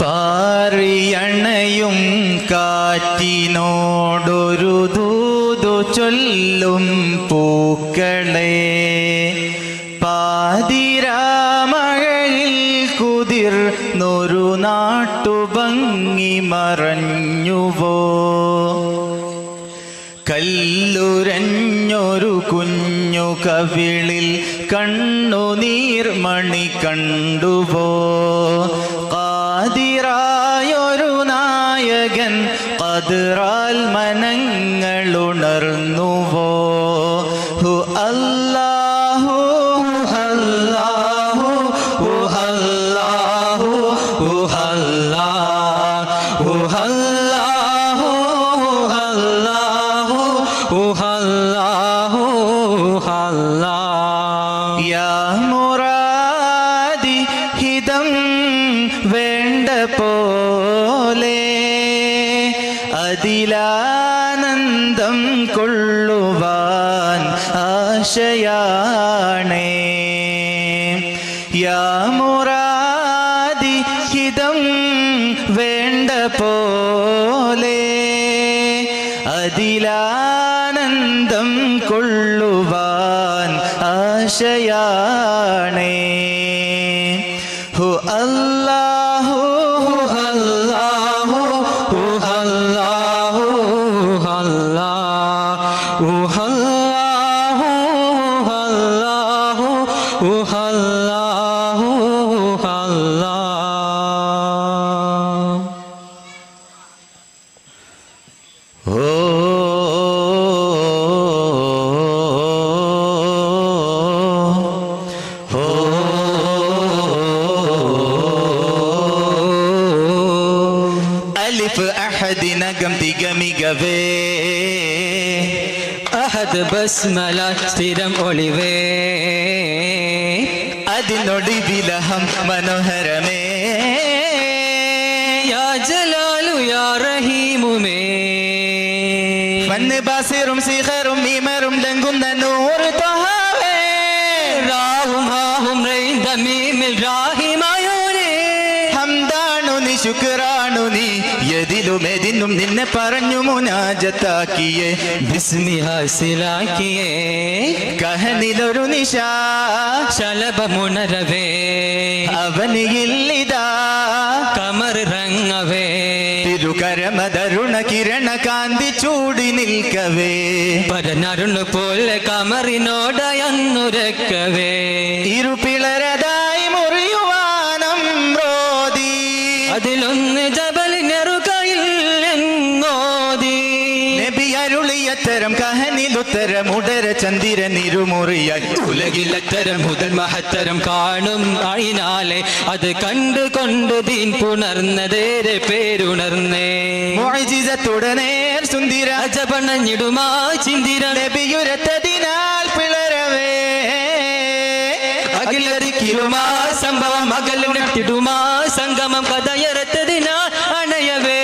പാറിയണയും കാറ്റിനോടൊരു ദൂതു ചൊല്ലും പൂക്കളെ, പാതിരാമഴയിൽ കുതിർന്നൊരു നാട്ടുഭംഗി മറഞ്ഞുവോ? കല്ലുരഞ്ഞൊരു കുഞ്ഞു കവിളിൽ കണ്ണുനീർമണി കണ്ടുവോ? ഖാദിറായൊരു നായകൻ ഖദ്റാൽ മനങ്ങളുണർന്നുവോ? ഹു അല്ലാഹു അല്ലാഹു ഹു അല്ലാഹു ഹു അല്ലാഹു ഹു അല്ലാഹു ഹു അല്ലാഹു യാ മുറാദി ഹിതം വേണ്ട പോലെ അതിലാനന്ദം കൊള്ളുവാൻ ആശയാണേ. യാ മുറാദി ഹിതം വേണ്ട പോലെ അതിലാനന്ദം കൊള്ളുവാൻ ആശയാണേ. ഹു അല്ലാഹു ഹു അല്ലാഹു ഹു അല്ലാഹു ഹു അല്ലാഹു ഹു അല്ലാഹു ഹു അല്ലാഹു ഹു അല്ലാഹു. അലിഫ് അഹദിനകം തികമികവേ, അഹദ് ബസ്മല സ്ഥിരം ഒളിവേ, അതിനൊടുവിലഹം മനോഹരമേ. യാ ജലാലു യാ റഹീമുമേ, മന്ന് ബാസിറും സിഖറും മീമറും ലംഘുന്ന നൂറ് ത്വഹാവേ, റാഹും ഹാഹും റൈൻ ദമീമിൽ റാഹിമായോനേ. ഹംദാണു നീ ശുക്രാണു നീ യദിലും എദിനും നിന്നെ പറഞ്ഞു മുനാജത്താക്കിയേ, ബിസ്മി ഹാസിലാക്കിയേ കഹനിലൊരു നിശാ ശലഭമുണരവേ, അവനിയില്ലിതാ കമർ റങ്ങവേ, തിരുകരമതരുണ കിരണ കാന്തി ചൂടി നിൽക്കവേ, പരനരുണ് പോലെ കമറിനോടയന്നുരക്കവേ, ഇരുപിളരതായി മുറിയുവാനം റോദി, അതിലൊന്ന് ജബലിനെറുകയിൽ എങ്ങോതി. നബി അരുളിയത്തരം കഹനിലുത്തരം ഉടര ചന്ദിരൻ ഇരുമുറിയായി ഉലകിലത്തരം മുതൽ മഹത്തരം കാണും അയിനാലെ, അത് കണ്ടുകൊണ്ട് ദീൻ പുണർന്നതേരെ പേരുണർന്നേ. മുഅ്ജിസത്തുടനെ സുന്ദര അജപണഞ്ഞിടുമാ ചിന്തിര നബിയുരത്തതിനാൽ പിളരവേ, അഖിലരിക്കിലുമാ സംഭവം അകലും നെട്ടിടുമാ സംഗമം കഥയറത്തതിനാൽ അണയവേ.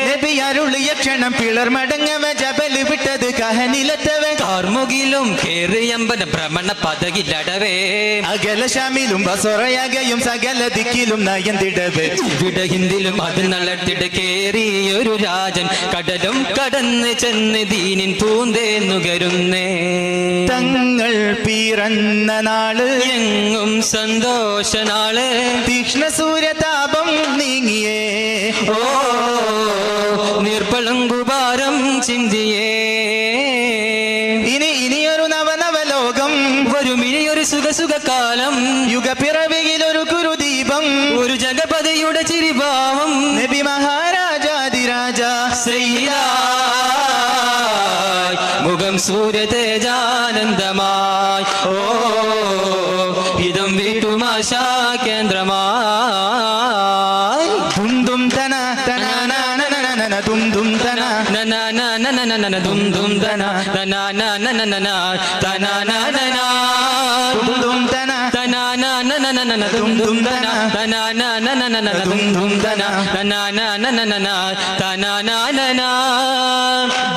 നബി അരുളിയ ക്ഷണം പിളർ മടങ്ങവ ജബല് വിട്ടത് കഹനിലെത്തവേ, കാർമുകിലും കേറിയമ്പന ഭ്രമണ പദകിലടവേ, അകല ശമിലും ബസറയകയും സകല ദിക്കിലും നയന്തിടവേ, ഇവിടെ ഹിന്ദിലും അത് നളത്തിട കേറിയൊരു രാജൻ കടലും കടന്ന് ചെന്ന് ദീനിൻ പൂന്തേ നുകരുന്നേ. തങ്ങൾ പിറന്ന നാള് എങ്ങും സന്തോഷനാള്, തീക്ഷ്ണ സൂര്യതാപം നീങ്ങിയേ, ഓ നീർപ്പളങ്കുപാരം ചിന്തിയേ. ഇനിയൊരു നവനവലോകം വരും ഇനിയൊരു സുഖസുഖകാലം, യുഗപിറവിയിലൊരു കുരുദീപം, ഒരു ജഗപതിയുടെ ചിരിഭാവം, നബി മഹാരാജാതിരാജ ശ്രീയായി മുഖം സൂര്യ തേജാനന്ദമായി, ഓ ഹിതം വീട്ടുമാശാ കേന്ദ്രമായി. ദുംദും തന തന ദുംദും തന നന ദും തന തന ദുംദും തന ദുംദും തന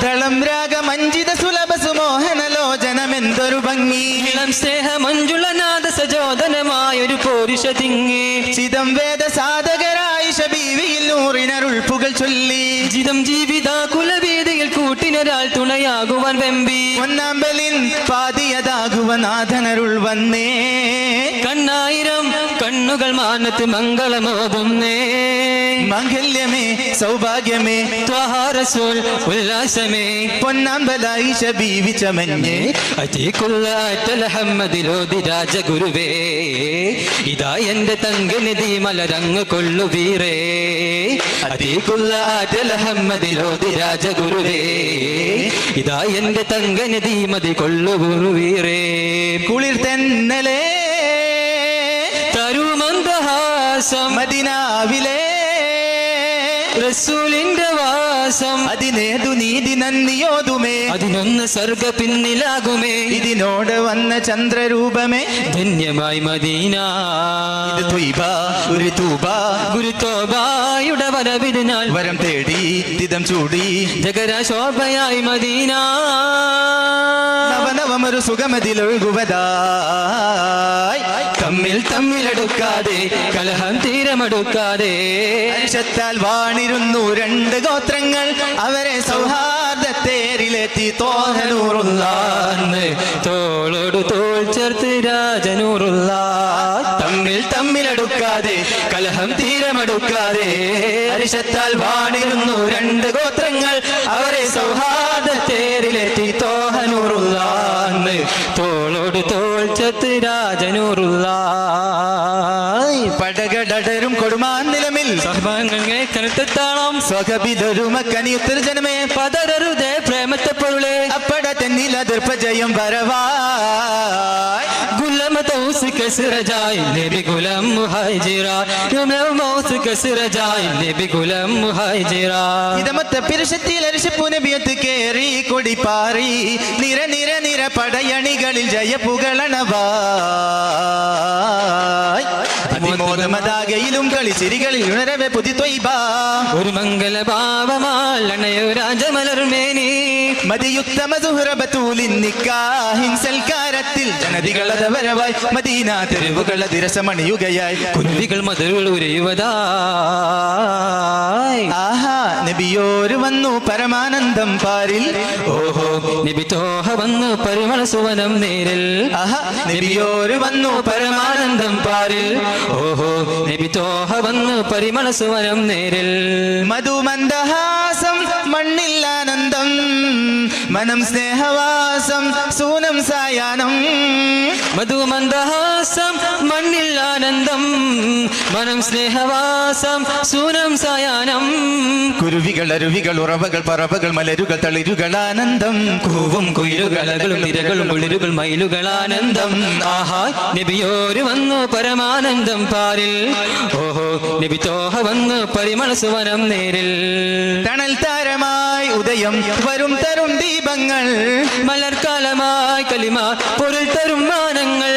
ദളം രാഗമഞ്ജിത സുലഭ സുമോഹനലോചനമെന്തൊരു ഭംഗി, ഇളം സ്നേഹമഞ്ജുളനാഥ സജോദനമായൊരു പോരുഷ തിങ്ങി, ചിദം വേദ സാധകരാ ആയിഷ ബീവിയിൽ നൂറിനരുൾ പുകൾ ചൊല്ലി ജിതം ജീവിത കുലവേദിയിൽ കൂട്ടിനൊരാൾ തുണയാകുവാൻ വെമ്പി പൊന്നാമ്പലിൻ പാതിയതാകുവ നാഥനരുൾ വന്നേ കണ്ണായിരം കണ്ണുകൾ മാനത്ത് മംഗളമോതുന്നേ മംഗല്യമേ സൗഭാഗ്യമേ ത്വഹ റസൂൽ ഉല്ലാസമേ പൊന്നാമ്പലായിഷ ബീവി ചമഞ്ഞേ അഹമ്മദിലോതി രാജഗുരുവേ ഇതാ എന്റെ തങ്കനിധി മലരങ്ങ് കൊള്ളുവീറേ അഹമ്മദിലോതി രാജഗുരുവേ ഇതാ എന്റെ തങ്കനിധി മതി കൊള്ളുവീറേ കുളിർ തെന്നലേ തരുമന്ദഹാസം മദിനാവിലെ റസൂലിന്റെ വാസം അതിനേതു നീതി നന്ദിയോതുമേ അതിനൊന്ന് സർഗ പിന്നിലാകുമേ ഇതിനോട് വന്ന ചന്ദ്രരൂപമേ ധന്യമായി മദീന ഇത് ത്വയ്ബ ഒരു തൂബ ഗുരുത്തോബായുടെ വരവിതിനാൽ വരം തേടി തിതം ചൂടി ജഗരശോഭയായി മദീന നവനവമൊരു സുഖമതിലൊഴുകുവതായി തമ്മിലടുക്കാതെ കലഹം തീരമടുക്കാതെ അരിശത്താൽ വാണിരുന്നു രണ്ട് ഗോത്രങ്ങൾ അവരെ സൗഹാർദ്ദത്തേരിലെത്തി തോഹനൂറുള്ള തോളോട് തോൾ ചേർത്ത് രാജനൂറുള്ള തമ്മിലടുക്കാതെ കലഹം തീരമടുക്കാതെ അരിശത്താൽ വാണിരുന്നു രണ്ട് ഗോത്രങ്ങൾ അവരെ സൗഹാർദ്ദത്തേരിലെത്തി തോഹനൂറുള്ള തോളോട് തോൾ ചേർത്ത് രാജനൂറുള്ള പടകടരും കൊടുമാൻ നിലമിൽ കനത്താളം സ്വകപിതരുമക്കനിയുത്തര ജനമേ പതരരുതേ പ്രേമത്തെ പൊരുളെ അപ്പട തെന്നിൽ അതിർപ്പജയം വരവായി ഗുലമ തൗസ് കസ്റജായി നബി ഗുലം മുഹാജിറ യമൗസ് കസ്റജായി നബി ഗുലം മുഹാജിറ ഇതമത്തെ പിരശത്തിൽ അരിശപ്പു നബിയത്ത് കേറി കൊടിപ്പാറി നിര നിര നിര പടയണികളിൽ ജയപുകളണവായി അതിമോദമതാകയിലും കളിച്ചിരികളിൽ ഉണരവെ പുതി ത്വയ്ബ ഒരു മംഗല ഭാവമാലണയോ രാജമലർമേനി മതിയുത്തമ സുഹ്റബത്തൂലിൻ നിക്കാഹിൻ സൽക്കാരത്തിൽ ജനതികളത വരവായി മദീന തെരുവുകൾ അതിരസമണിയുകയായി കുരുവികൾ മധുകൾ ഉരയുവതായി ആഹാ നബിയോര് വന്നു പരമാനന്ദം പാരിൽ ഓഹോ നബി തോഹ വന്നു പരിമള സുവനം നേരിൽ ആഹാ നബിയോര് വന്നു പരമാനന്ദം പാരിൽ ഓഹോ നബി തോഹ വന്നു പരിമള സുവനം നേരിൽ മധുമന്ദഹാസം മണ്ണില്ലാനന്ദം മനം സ്നേഹവാസം സൂനം സായാനം മധുമന്ദഹാസം മണ്ണിൽ ആനന്ദം മനം സ്നേഹവാസം സൂനം സായാനം കുരുവികൾ അരുവികൾ ഉറവകൾ പറവകൾ മലരുകൾ തളിരുകൾ ആനന്ദം കൂവും കുയിലുകളകളും നിരകളും കുളിരുകൾ മയിലുകൾ ആനന്ദം ആഹാ നബിയോര് വന്നു പരമാനന്ദം പാരിൽ ഓഹോ നബി തോഹ വന്നു പരിമള സുവനം നേരിൽ തണൽ താരമായി ഉദയം വരും തരും ദീപങ്ങൾ മലർക്കാലമായി കലിമ പൊരുൾ തരും മാനങ്ങൾ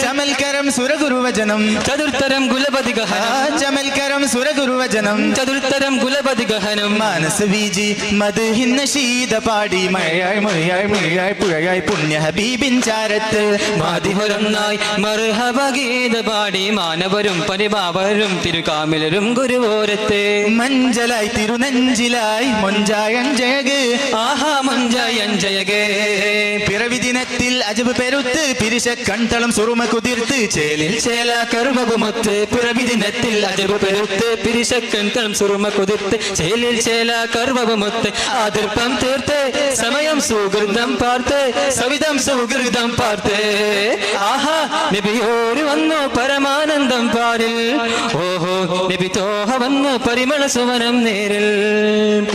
ചമൽക്കരം സുരഗുരുവചനം ചതുർത്തരം കുലപതി ഗഹനം ചമൽക്കരം സുരഗുരുവചനം ചതുർത്തരം കുലപതി ഗഹനം മാനസ വീജി മധുഹിന്ന ശീത പാടി മഴയായി മഴയായി മഴയായി പുഴയായി പുണ്യ ഹബീബിൻ ചാരത്ത് മാതിഹൊരൊന്നായി മർഹബ ഗീത പാടി മാനവരും പരിപാവരും തിരുകാമിലരും ഗുരുവോരത്തെ മഞ്ചലായി തിരുനെഞ്ചിലായി മൊഞ്ചായഞ്ചയക് ആഹാ മഞ്ചയഞ്ചയകേ പിറവി ദിനത്തിൽ അജബ് പെരുത്ത് പിരിശ കൺതളം സുറുമ കുതിർത്ത് ചേലിൽ ചേല കർവകുമൊത്ത് പിറവി ദിനത്തിൽ അജബ് പെരുത്ത് പിരിശക്കൻ കളം സുറുമ കുതിർത്ത് ചേലിൽ ചേല കർവകുമൊത്ത് അതിർപ്പം തീർത്ത് സമയം സുഹൃതം പാർത്ത് സവിധം സുഹൃതം പാർത്ത് ആഹാ നബിയോര് വന്നു പരമാനന്ദം പാരിൽ ഓഹോ നബി തോഹ വന്നു പരിമള സുവനം നേരിൽ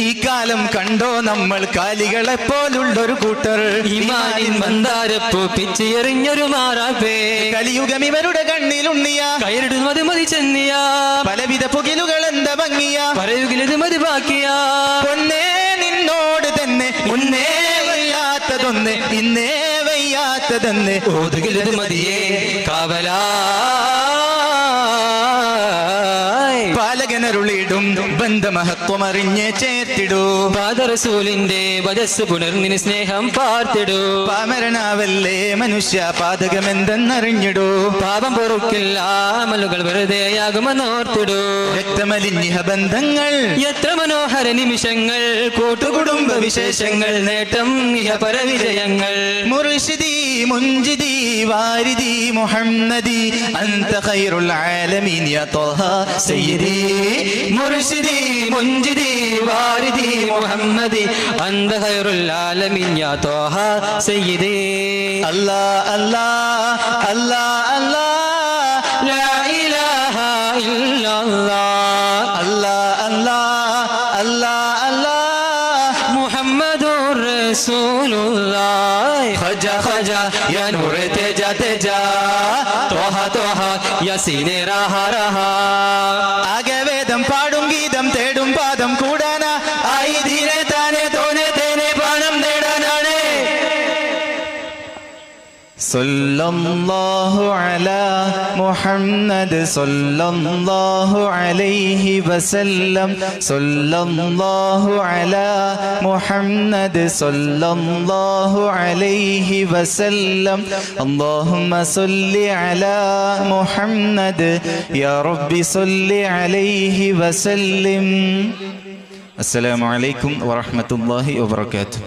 ഈ കാലം കണ്ടോ നമ്മൾ കാലികളെ പോലുള്ളൊരു കൂട്ടർ ഈമാനിൻ മന്ദാരപ്പൂ പിച്ചിയെറിഞ്ഞൊരു മാറാപ്പേ കലിയുഗം ഇവരുടെ കണ്ണിലുണ്ണിയ കയറിടുന്നത് മതി ചെന്നിയ പലവിധ പുകിലുകൾ എന്താ ഭംഗിയ പറയുകിലത് മതി ബാക്കിയ പൊന്നേ നിന്നോട് തന്നെ മുന്നേ വയ്യാത്തതൊന്ന് ഇന്നേ വയ്യാത്തതെന്ന് ഓതുകിലത് മതിയേ കാവലാ പാല പ്രവാചകനരുളിടും ബന്ധമഹത്വമറിഞ്ഞ് ചേർത്തിടൂ. പാദറസൂലിന്റെ വജസ് പുണർന്നിന് സ്നേഹം പാർത്തിടൂ. പാമരനാവല്ലേ മനുഷ്യ പാതകമെന്തെന്നറിഞ്ഞിടൂ. പാപം പൊറുക്കില്ല അമലുകൾ വെറുതെയാകുമെന്നോർത്തിടൂ. രക്തമലിന്യ ബന്ധങ്ങൾ എത്ര മനോഹര നിമിഷങ്ങൾ, കൂട്ടുകുടുംബ വിശേഷങ്ങൾ, നേട്ടം ഇഹ പരവിജയങ്ങൾ. മുർഷിദി മുൻജിദി വാരിദി മുഹമ്മദി അന്ത ഖൈറുൽ ആലമീൻ യാ ത്വഹ സയ്യിദി. മുർഷിദി മുൻജിദി വാരിദി മുഹമ്മദി അന്ത ഖൈറുൽ ആലമീൻ യാ ത്വഹ സയ്യിദി. അല്ലാ അല്ലാ അല്ലാ അല്ലാ ലാ ഇലാഹ ഇല്ലല്ലാഹ്. അല്ലാ അല്ലാ അല്ലാ അല്ലാ മുഹമ്മദുർ റസൂലുള്ളാഹ്. ഖജ ഖജ യാ നൂർ തേജ തേജ, ത്വഹ ത്വഹ യാ സീനെ റഹ റഹ. ആകെ വേദം പാടും ഗീതം തേടും പാദം കൂടാനാ ആയി ധീരെ താനെ തോനെ തേനെ പാനം നേടാനാണ്. സല്ലല്ലാഹു അലാ മുഹമ്മദ് സല്ലല്ലാഹു അലൈഹി വസല്ലം. സല്ലല്ലാഹു അലാ മുഹമ്മദ് സല്ലല്ലാഹു അലൈഹി വസല്ലം. അല്ലാഹുമ്മ സല്ലി അലാ മുഹമ്മദ് യാ റബ്ബി സല്ലി അലൈഹി വസല്ലം. അസ്സലാമു അലൈക്കും വറഹ്മത്തുള്ളാഹി വബറകാതുഹു.